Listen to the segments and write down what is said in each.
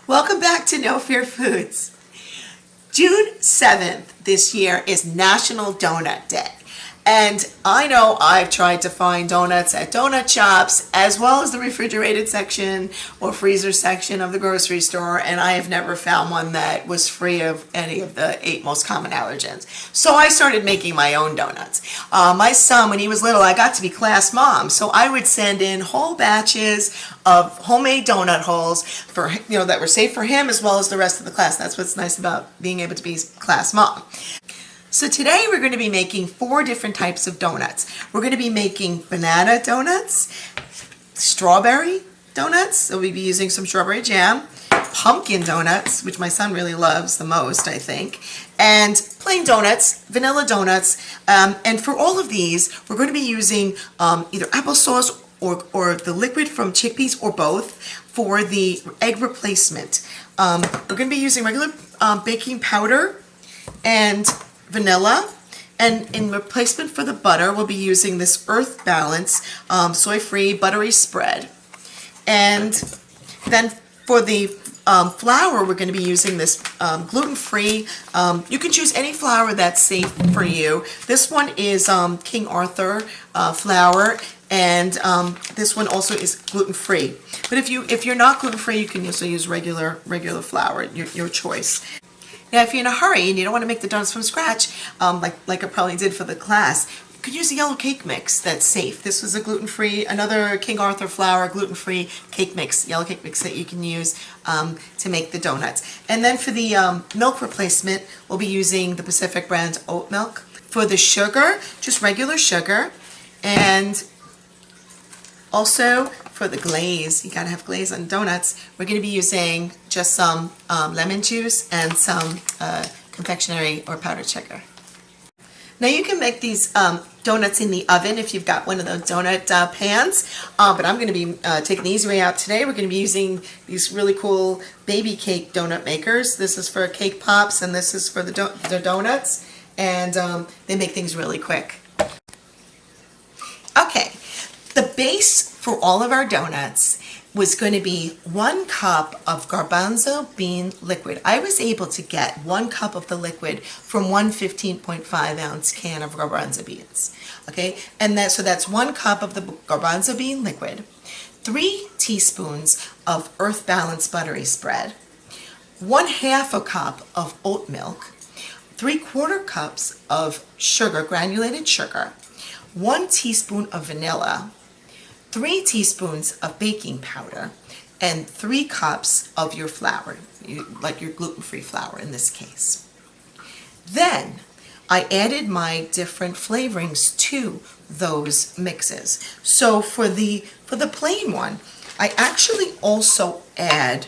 Welcome back to No Fear Foods. June 7th this year is National Donut Day. And I know I've tried to find donuts at donut shops as well as the refrigerated section or freezer section of the grocery store, and I have never found one that was free of any of the 8 most common allergens. So I started making my own donuts. My son, when he was little, I got to be class mom, so I would send in whole batches of homemade donut holes for that were safe for him as well as the rest of the class. That's what's nice about being able to be class mom. So today we're going to be making 4 different types of donuts. We're going to be making banana donuts, strawberry donuts, so we'll be using some strawberry jam, pumpkin donuts, which my son really loves the most, I think, and plain donuts, vanilla donuts, and for all of these, we're going to be using either applesauce or the liquid from chickpeas or both for the egg replacement. We're going to be using regular baking powder and vanilla, and in replacement for the butter we'll be using this Earth Balance soy-free buttery spread. And then for the flour, we're going to be using this gluten-free. You can choose any flour that's safe for you. This one is King Arthur flour, and this one also is gluten-free. But if you're not gluten-free, you can also use regular flour, your choice. Now, if you're in a hurry and you don't want to make the donuts from scratch, like I probably did for the class, you could use a yellow cake mix that's safe. This was a gluten-free, another King Arthur flour gluten-free cake mix, yellow cake mix that you can use to make the donuts. And then for the milk replacement, we'll be using the Pacific brand Oat Milk. For the sugar, just regular sugar. And also for the glaze, you gotta have glaze on donuts, we're gonna be using just some lemon juice and some confectionery or powdered sugar. Now you can make these donuts in the oven if you've got one of those donut pans, but I'm gonna be taking the easy way out today. We're gonna be using these really cool baby cake donut makers. This is for cake pops and this is for the donuts, and they make things really quick. Okay. The base for all of our donuts was going to be 1 cup of garbanzo bean liquid. I was able to get 1 cup of the liquid from one 15.5 ounce can of garbanzo beans. Okay, and so that's 1 cup of the garbanzo bean liquid, 3 teaspoons of Earth Balance buttery spread, 1/2 a cup of oat milk, 3/4 cups of sugar, granulated sugar, 1 teaspoon of vanilla, 3 teaspoons of baking powder, and 3 cups of your flour, like your gluten-free flour in this case. Then I added my different flavorings to those mixes. So for the plain one, I actually also add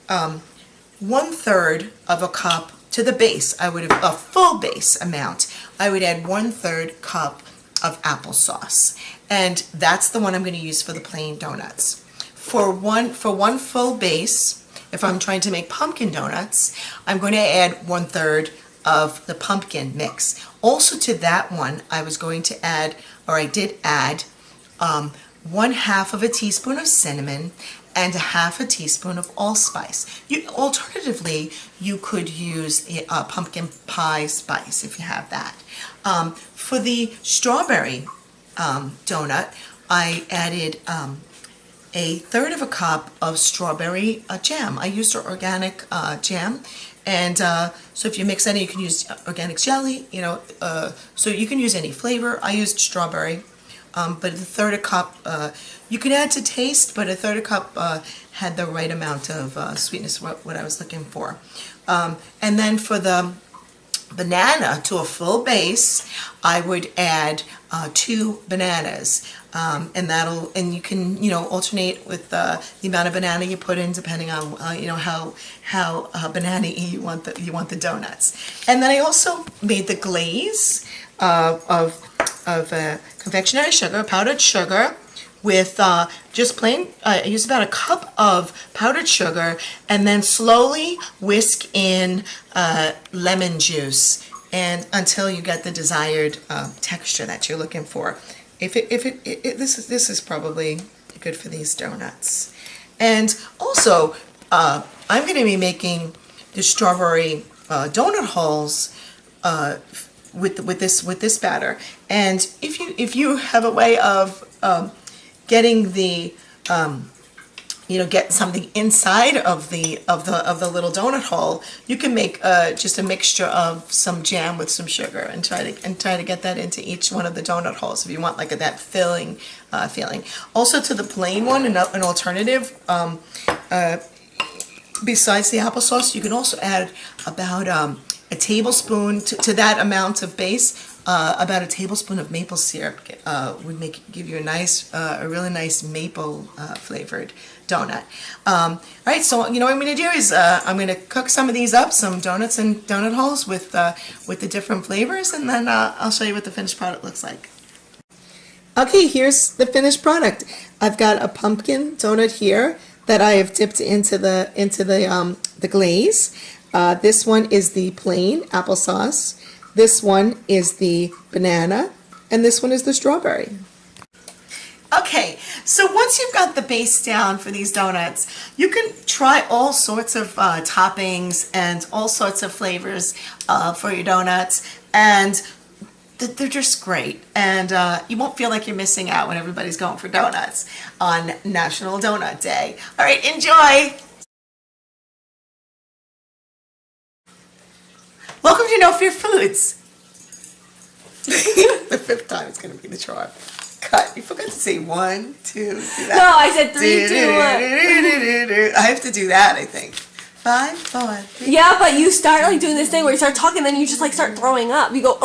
1/3 of a cup to the base. I would have a full base amount. I would add 1/3 cup of applesauce, and that's the one I'm going to use for the plain donuts. For one full base, if I'm trying to make pumpkin donuts, I'm going to add 1/3 of the pumpkin mix. Also to that one, I was going to add, or I did add, 1/2 of a teaspoon of cinnamon and 1/2 a teaspoon of allspice. Alternatively, you could use pumpkin pie spice if you have that. For the strawberry donut, I added 1/3 of a cup of strawberry jam. I used organic jam, and so if you mix any, you can use organic jelly. So you can use any flavor. I used strawberry, but 1/3 a cup. You can add to taste, but 1/3 a cup had the right amount of sweetness, what I was looking for. And then for the banana, to a full base, I would add 2 bananas, and you can alternate with the amount of banana you put in, depending on how banana-y you want the donuts. And then I also made the glaze of confectionery sugar, powdered sugar, with just plain, I use about a cup of powdered sugar, and then slowly whisk in lemon juice, and until you get the desired texture that you're looking for. This is probably good for these donuts. And also, I'm going to be making the strawberry donut holes with this batter. And if you have a way of getting the get something inside of the little donut hole, you can make just a mixture of some jam with some sugar and try to get that into each one of the donut holes if you want like that filling feeling. Also, to the plain one, an alternative, besides the applesauce, you can also add about a tablespoon to that amount of base. About a tablespoon of maple syrup would give you a really nice maple flavored donut. All right, so what I'm going to do is I'm going to cook some of these up, some donuts and donut holes with the different flavors, and then I'll show you what the finished product looks like. Okay, here's the finished product. I've got a pumpkin donut here that I have dipped into the glaze. This one is the plain applesauce. This one is the banana, and this one is the strawberry. Okay, so once you've got the base down for these donuts, you can try all sorts of toppings and all sorts of flavors for your donuts, and they're just great. And you won't feel like you're missing out when everybody's going for donuts on National Donut Day. All right, enjoy! Welcome to No Fear Foods. The fifth time it's going to be the charm. Cut. You forgot to say 1, 2, 3. No, I said 3, 2, 1. I have to do that, I think. 5, 4, 3. Yeah, but you start like doing this thing where you start talking, then you just like start throwing up. You go.